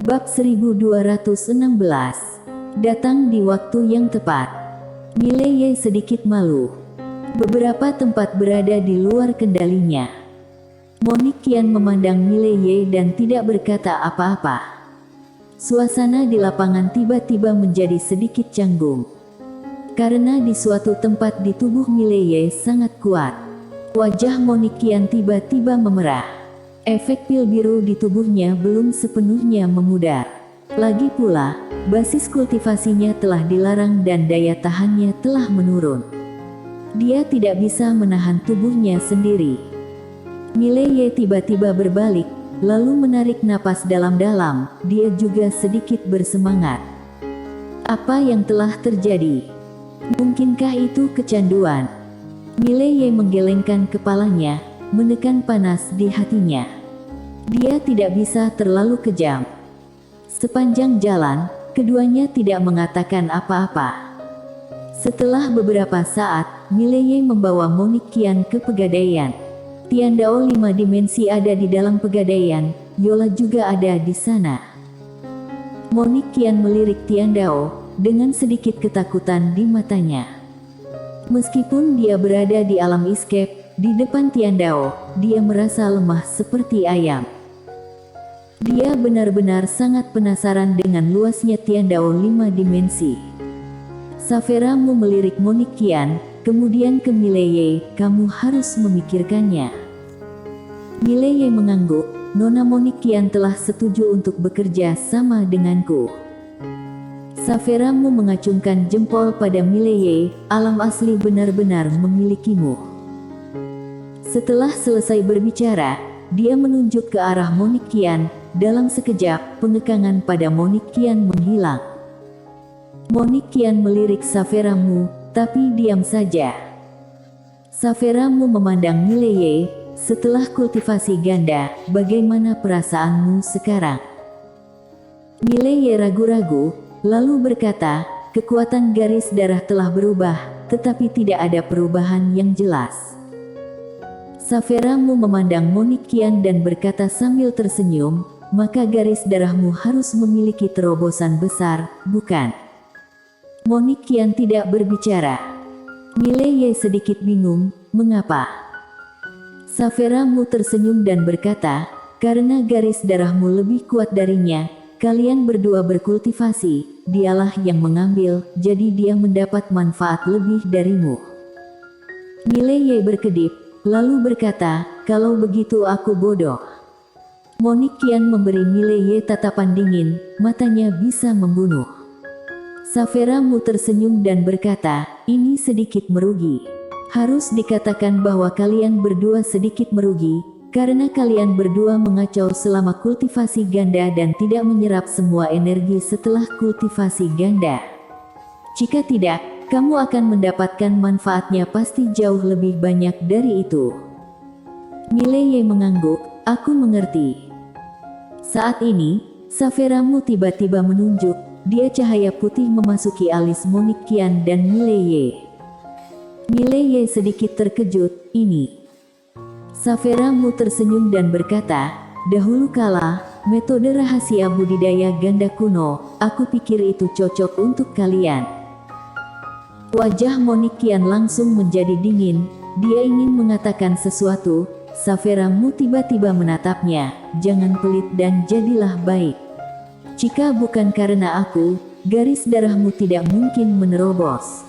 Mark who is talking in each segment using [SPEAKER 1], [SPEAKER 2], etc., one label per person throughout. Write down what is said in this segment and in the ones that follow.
[SPEAKER 1] Bab 1216. Datang di waktu yang tepat. Mileye sedikit malu. Beberapa tempat berada di luar kendalinya. Monik kian memandang Mileye dan tidak berkata apa-apa. Suasana di lapangan tiba-tiba menjadi sedikit canggung. Karena di suatu tempat di tubuh Mileye sangat kuat. Wajah Monik kian tiba-tiba memerah. Efek pil biru di tubuhnya belum sepenuhnya memudar. Lagi pula, basis kultivasinya telah dilarang dan daya tahannya telah menurun. Dia tidak bisa menahan tubuhnya sendiri. Mileye tiba-tiba berbalik, lalu menarik napas dalam-dalam. Dia juga sedikit bersemangat. Apa yang telah terjadi? Mungkinkah itu kecanduan? Mileye menggelengkan kepalanya, menekan panas di hatinya. Dia tidak bisa terlalu kejam. Sepanjang jalan, keduanya tidak mengatakan apa-apa. Setelah beberapa saat, Mileye membawa Monik kian ke pegadaian. Tiandao 5 dimensi ada di dalam pegadaian, Yola juga ada di sana. Monik kian melirik Tiandao, dengan sedikit ketakutan di matanya. Meskipun dia berada di alam escape, di depan Tiandao, dia merasa lemah seperti ayam. Dia benar-benar sangat penasaran dengan luasnya Tiandao 5 dimensi. Saveramu melirik Monik kian, kemudian ke Mileye, kamu harus memikirkannya. Mileye mengangguk, Nona Monik kian telah setuju untuk bekerja sama denganku. Saveramu mengacungkan jempol pada Mileye, alam asli benar-benar memilikimu. Setelah selesai berbicara, dia menunjuk ke arah Monik kian. Dalam sekejap, pengekangan pada Monik kian menghilang. Monik kian melirik Saveramu, tapi diam saja. Saveramu memandang Mileye, setelah kultivasi ganda, bagaimana perasaanmu sekarang? Mileye ragu-ragu, lalu berkata, kekuatan garis darah telah berubah, tetapi tidak ada perubahan yang jelas. Saveramu memandang Monik kian dan berkata sambil tersenyum, maka garis darahmu harus memiliki terobosan besar, bukan? Monik kian tidak berbicara. Mileye sedikit bingung, mengapa? Saveramu tersenyum dan berkata, karena garis darahmu lebih kuat darinya, kalian berdua berkultivasi, dialah yang mengambil, jadi dia mendapat manfaat lebih darimu. Mileye berkedip, lalu berkata, kalau begitu aku bodoh. Monik kian memberi Mileye tatapan dingin, matanya bisa membunuh. Saveramu tersenyum dan berkata, ini sedikit merugi. Harus dikatakan bahwa kalian berdua sedikit merugi, karena kalian berdua mengacau selama kultivasi ganda dan tidak menyerap semua energi setelah kultivasi ganda. Jika tidak, kamu akan mendapatkan manfaatnya pasti jauh lebih banyak dari itu. Mileye mengangguk, aku mengerti. Saat ini, Saveramu tiba-tiba menunjuk, dia cahaya putih memasuki alis Monik kian dan Mileye. Mileye sedikit terkejut, ini. Saveramu tersenyum dan berkata, dahulu kala, metode rahasia budidaya ganda kuno, aku pikir itu cocok untuk kalian. Wajah Monik kian langsung menjadi dingin, dia ingin mengatakan sesuatu. Saveramu tiba-tiba menatapnya, jangan pelit dan jadilah baik. Jika bukan karena aku, garis darahmu tidak mungkin menerobos.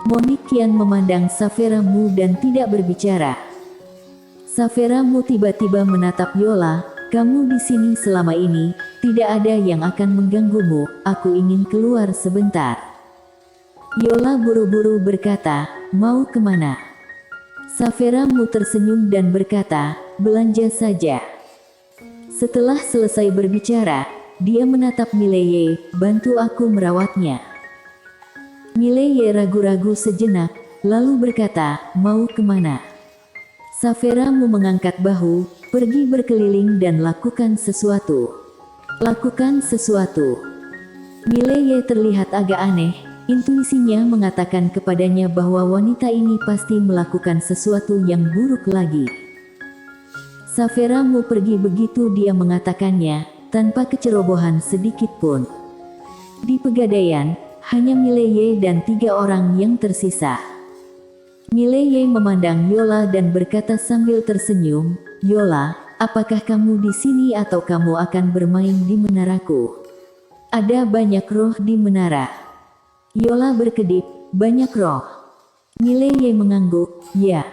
[SPEAKER 1] Monik kian memandang Saveramu dan tidak berbicara. Saveramu tiba-tiba menatap Yola, kamu di sini selama ini, tidak ada yang akan mengganggumu, aku ingin keluar sebentar. Yola buru-buru berkata, mau kemana? Saveramu tersenyum dan berkata, belanja saja. Setelah selesai berbicara, dia menatap Mileye, bantu aku merawatnya. Mileye ragu-ragu sejenak, lalu berkata, mau kemana? Saveramu mengangkat bahu, pergi berkeliling dan lakukan sesuatu. Lakukan sesuatu. Mileye terlihat agak aneh. Intuisinya mengatakan kepadanya bahwa wanita ini pasti melakukan sesuatu yang buruk lagi. Saveramu pergi begitu dia mengatakannya, tanpa kecerobohan sedikit pun. Di pegadaian, hanya Mileye dan 3 orang yang tersisa. Mileye memandang Yola dan berkata sambil tersenyum, "Yola, apakah kamu di sini atau kamu akan bermain di menaraku? Ada banyak roh di menara." Yola berkedip, "Banyak roh?" Mileye mengangguk, "Ya."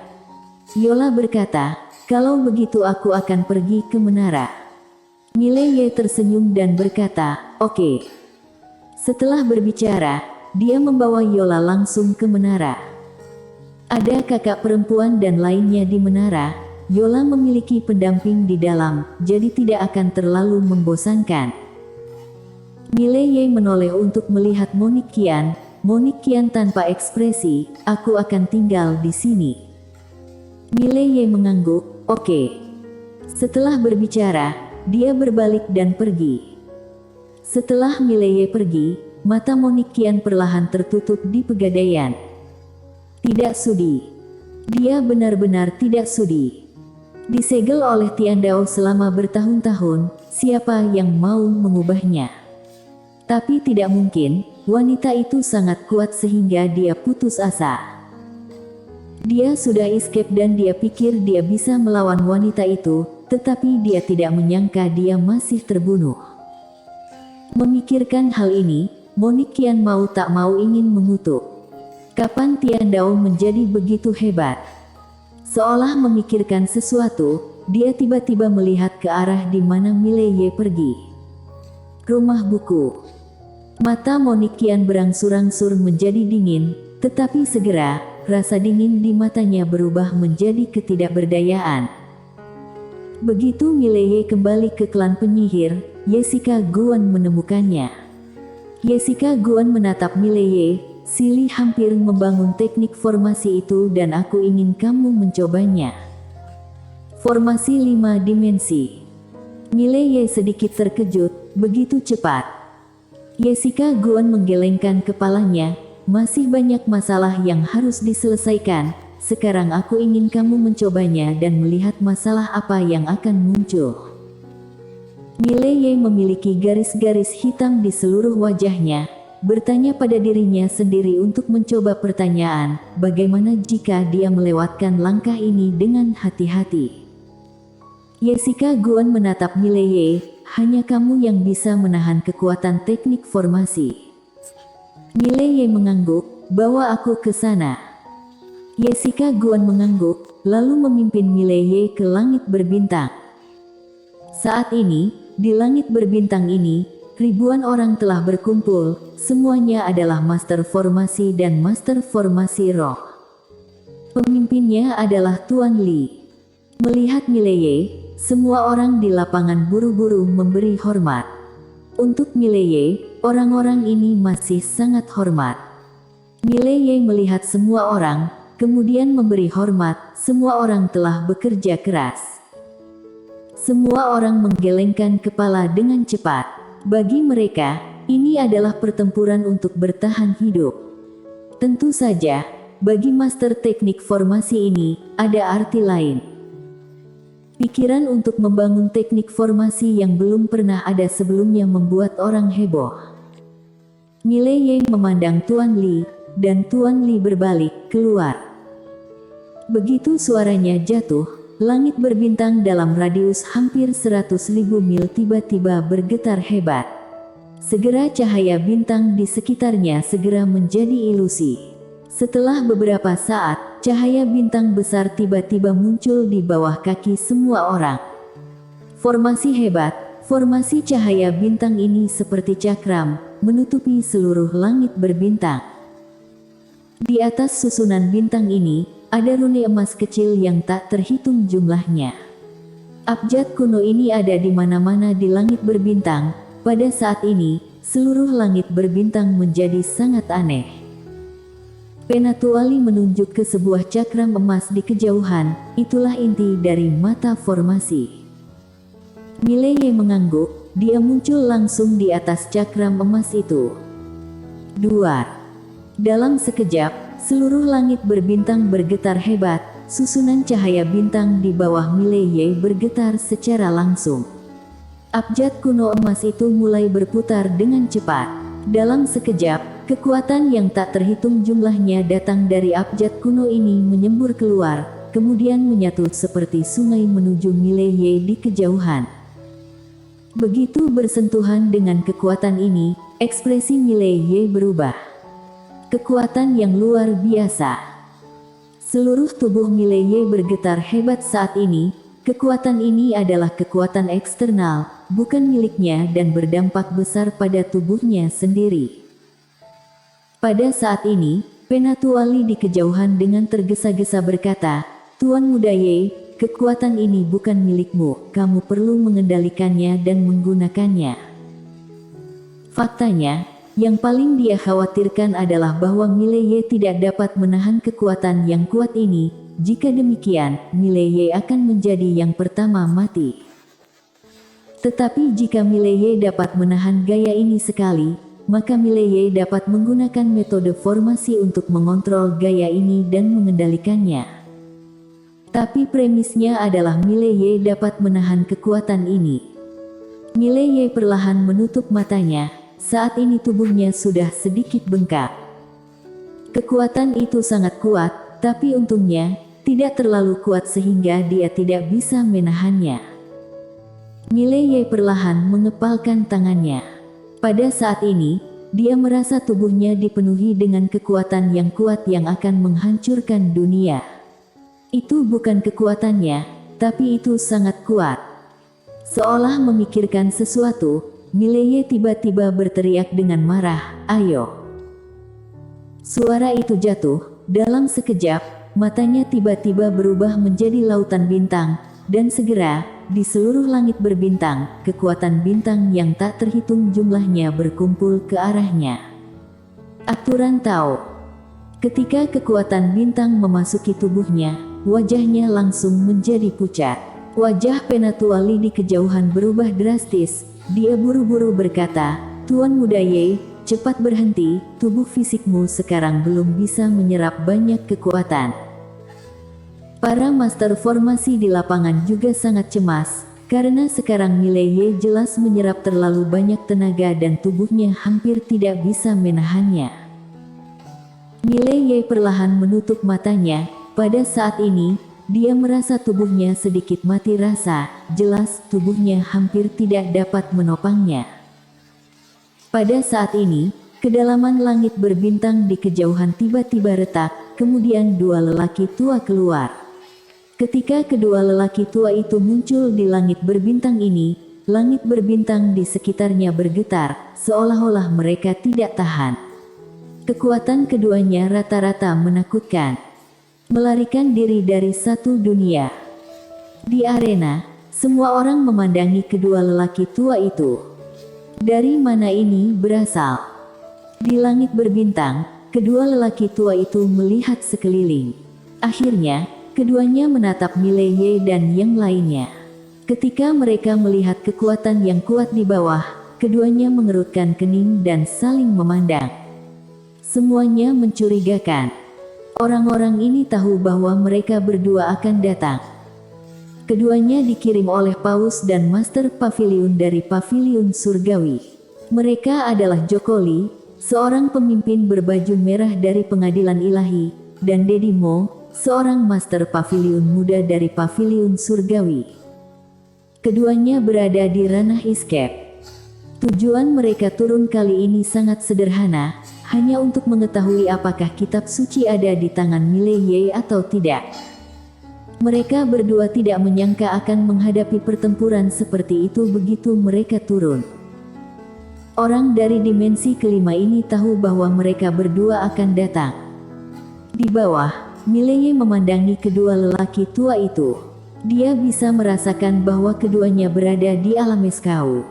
[SPEAKER 1] Yola berkata, "Kalau begitu aku akan pergi ke menara." Mileye tersenyum dan berkata, "Oke." Setelah berbicara, dia membawa Yola langsung ke menara. Ada kakak perempuan dan lainnya di menara. Yola memiliki pendamping di dalam, jadi tidak akan terlalu membosankan. Mileye menoleh untuk melihat Monikian. Monikian tanpa ekspresi, "Aku akan tinggal di sini." Mileye mengangguk, "Oke." Setelah berbicara, dia berbalik dan pergi. Setelah Mileye pergi, mata Monikian perlahan tertutup di pegadaian. Tidak sudi. Dia benar-benar tidak sudi. Disegel oleh Tiandao selama bertahun-tahun, siapa yang mau mengubahnya? Tapi tidak mungkin, wanita itu sangat kuat sehingga dia putus asa. Dia sudah escape dan dia pikir dia bisa melawan wanita itu, tetapi dia tidak menyangka dia masih terbunuh. Memikirkan hal ini, Monikian mau tak mau ingin mengutuk. Kapan Tiandao menjadi begitu hebat? Seolah memikirkan sesuatu, dia tiba-tiba melihat ke arah di mana Mileye pergi. Rumah buku. Mata Monikian berangsur-angsur menjadi dingin, tetapi segera, rasa dingin di matanya berubah menjadi ketidakberdayaan. Begitu Mileye kembali ke klan penyihir, Jessica Guan menemukannya. Jessica Guan menatap Mileye, "Sili hampir membangun teknik formasi itu dan aku ingin kamu mencobanya." Formasi 5 dimensi. Mileye sedikit terkejut, begitu cepat. Jessica Guan menggelengkan kepalanya, "Masih banyak masalah yang harus diselesaikan. Sekarang aku ingin kamu mencobanya dan melihat masalah apa yang akan muncul." Mileye memiliki garis-garis hitam di seluruh wajahnya, bertanya pada dirinya sendiri untuk mencoba pertanyaan, bagaimana jika dia melewatkan langkah ini dengan hati-hati. Jessica Guan menatap Mileye, "Hanya kamu yang bisa menahan kekuatan teknik formasi." Mileye mengangguk, "Bawa aku ke sana." Jessica Guan mengangguk, lalu memimpin Mileye ke langit berbintang. Saat ini, di langit berbintang ini, ribuan orang telah berkumpul, semuanya adalah master formasi dan master formasi roh. Pemimpinnya adalah Tuan Li. Melihat Mileye, semua orang di lapangan buru-buru memberi hormat. Untuk Mileye, orang-orang ini masih sangat hormat. Mileye melihat semua orang, kemudian memberi hormat. Semua orang telah bekerja keras. Semua orang menggelengkan kepala dengan cepat. Bagi mereka, ini adalah pertempuran untuk bertahan hidup. Tentu saja, bagi master teknik formasi ini, ada arti lain. Pikiran untuk membangun teknik formasi yang belum pernah ada sebelumnya membuat orang heboh. Mileye memandang Tuan Li, dan Tuan Li berbalik, keluar. Begitu suaranya jatuh, langit berbintang dalam radius hampir 100.000 mil tiba-tiba bergetar hebat. Segera cahaya bintang di sekitarnya segera menjadi ilusi. Setelah beberapa saat, cahaya bintang besar tiba-tiba muncul di bawah kaki semua orang. Formasi hebat, formasi cahaya bintang ini seperti cakram, menutupi seluruh langit berbintang. Di atas susunan bintang ini, ada rune emas kecil yang tak terhitung jumlahnya. Abjad kuno ini ada di mana-mana di langit berbintang. Pada saat ini, seluruh langit berbintang menjadi sangat aneh. Penatuali menunjuk ke sebuah cakram emas di kejauhan, itulah inti dari mata formasi. Mileye mengangguk, dia muncul langsung di atas cakram emas itu. Duar. Dalam sekejap, seluruh langit berbintang bergetar hebat, susunan cahaya bintang di bawah Mileye bergetar secara langsung. Abjad kuno emas itu mulai berputar dengan cepat. Dalam sekejap, kekuatan yang tak terhitung jumlahnya datang dari abjad kuno ini menyembur keluar, kemudian menyatu seperti sungai menuju Mileye di kejauhan. Begitu bersentuhan dengan kekuatan ini, ekspresi Mileye berubah. Kekuatan yang luar biasa. Seluruh tubuh Mileye bergetar hebat saat ini. Kekuatan ini adalah kekuatan eksternal, bukan miliknya dan berdampak besar pada tubuhnya sendiri. Pada saat ini, Penatuali di kejauhan dengan tergesa-gesa berkata, "Tuan Muda Ye, kekuatan ini bukan milikmu, kamu perlu mengendalikannya dan menggunakannya." Faktanya, yang paling dia khawatirkan adalah bahwa Mileye tidak dapat menahan kekuatan yang kuat ini. Jika demikian, Mileye akan menjadi yang pertama mati. Tetapi jika Mileye dapat menahan gaya ini sekali, maka Mileye dapat menggunakan metode formasi untuk mengontrol gaya ini dan mengendalikannya. Tapi premisnya adalah Mileye dapat menahan kekuatan ini. Mileye perlahan menutup matanya, saat ini tubuhnya sudah sedikit bengkak. Kekuatan itu sangat kuat, tapi untungnya, tidak terlalu kuat sehingga dia tidak bisa menahannya. Mileye perlahan mengepalkan tangannya. Pada saat ini, dia merasa tubuhnya dipenuhi dengan kekuatan yang kuat yang akan menghancurkan dunia. Itu bukan kekuatannya, tapi itu sangat kuat. Seolah memikirkan sesuatu, Mileye tiba-tiba berteriak dengan marah, "Ayo!" Suara itu jatuh, dalam sekejap, matanya tiba-tiba berubah menjadi lautan bintang, dan segera, di seluruh langit berbintang, kekuatan bintang yang tak terhitung jumlahnya berkumpul ke arahnya. Aturan Tao. Ketika kekuatan bintang memasuki tubuhnya, wajahnya langsung menjadi pucat. Wajah Penatuali di kejauhan berubah drastis, dia buru-buru berkata, "Tuan Muda Ye, cepat berhenti, tubuh fisikmu sekarang belum bisa menyerap banyak kekuatan." Para master formasi di lapangan juga sangat cemas, karena sekarang Mileye jelas menyerap terlalu banyak tenaga dan tubuhnya hampir tidak bisa menahannya. Mileye perlahan menutup matanya, pada saat ini, dia merasa tubuhnya sedikit mati rasa, jelas tubuhnya hampir tidak dapat menopangnya. Pada saat ini, kedalaman langit berbintang di kejauhan tiba-tiba retak, kemudian dua lelaki tua keluar. Ketika kedua lelaki tua itu muncul di langit berbintang ini, langit berbintang di sekitarnya bergetar, seolah-olah mereka tidak tahan. Kekuatan keduanya rata-rata menakutkan. Melarikan diri dari satu dunia. Di arena, semua orang memandangi kedua lelaki tua itu. Dari mana ini berasal? Di langit berbintang, kedua lelaki tua itu melihat sekeliling. Akhirnya, keduanya menatap Mileye dan yang lainnya. Ketika mereka melihat kekuatan yang kuat di bawah, keduanya mengerutkan kening dan saling memandang. Semuanya mencurigakan. Orang-orang ini tahu bahwa mereka berdua akan datang. Keduanya dikirim oleh Paus dan Master Pavilion dari Pavilion Surgawi. Mereka adalah Jokoli, seorang pemimpin berbaju merah dari Pengadilan Ilahi, dan Dedi Mo, seorang Master Pavilion muda dari Pavilion Surgawi. Keduanya berada di ranah escape. Tujuan mereka turun kali ini sangat sederhana, hanya untuk mengetahui apakah kitab suci ada di tangan Mileye atau tidak. Mereka berdua tidak menyangka akan menghadapi pertempuran seperti itu begitu mereka turun. Orang dari dimensi kelima ini tahu bahwa mereka berdua akan datang. Di bawah, Mileye memandangi kedua lelaki tua itu. Dia bisa merasakan bahwa keduanya berada di alam Eskau.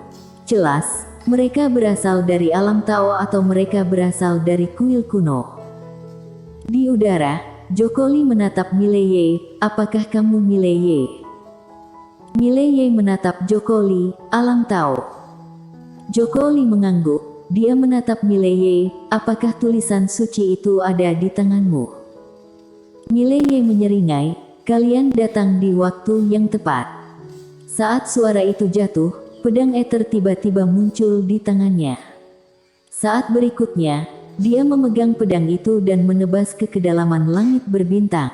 [SPEAKER 1] Jelas, mereka berasal dari alam Tao atau mereka berasal dari kuil kuno. Di udara, Jokoli menatap Mileye, "Apakah kamu Mileye?" Mileye menatap Jokoli, "Alam Tao." Jokoli mengangguk, dia menatap Mileye, "Apakah tulisan suci itu ada di tanganmu?" Mileye menyeringai, "Kalian datang di waktu yang tepat." Saat suara itu jatuh, Pedang Ether tiba-tiba muncul di tangannya. Saat berikutnya, dia memegang pedang itu dan menebas ke kedalaman langit berbintang.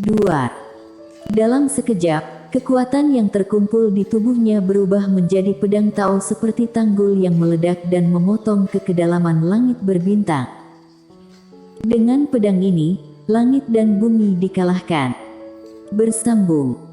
[SPEAKER 1] 2. Dalam sekejap, kekuatan yang terkumpul di tubuhnya berubah menjadi pedang Tao seperti tanggul yang meledak dan memotong ke kedalaman langit berbintang. Dengan pedang ini, langit dan bumi dikalahkan. Bersambung.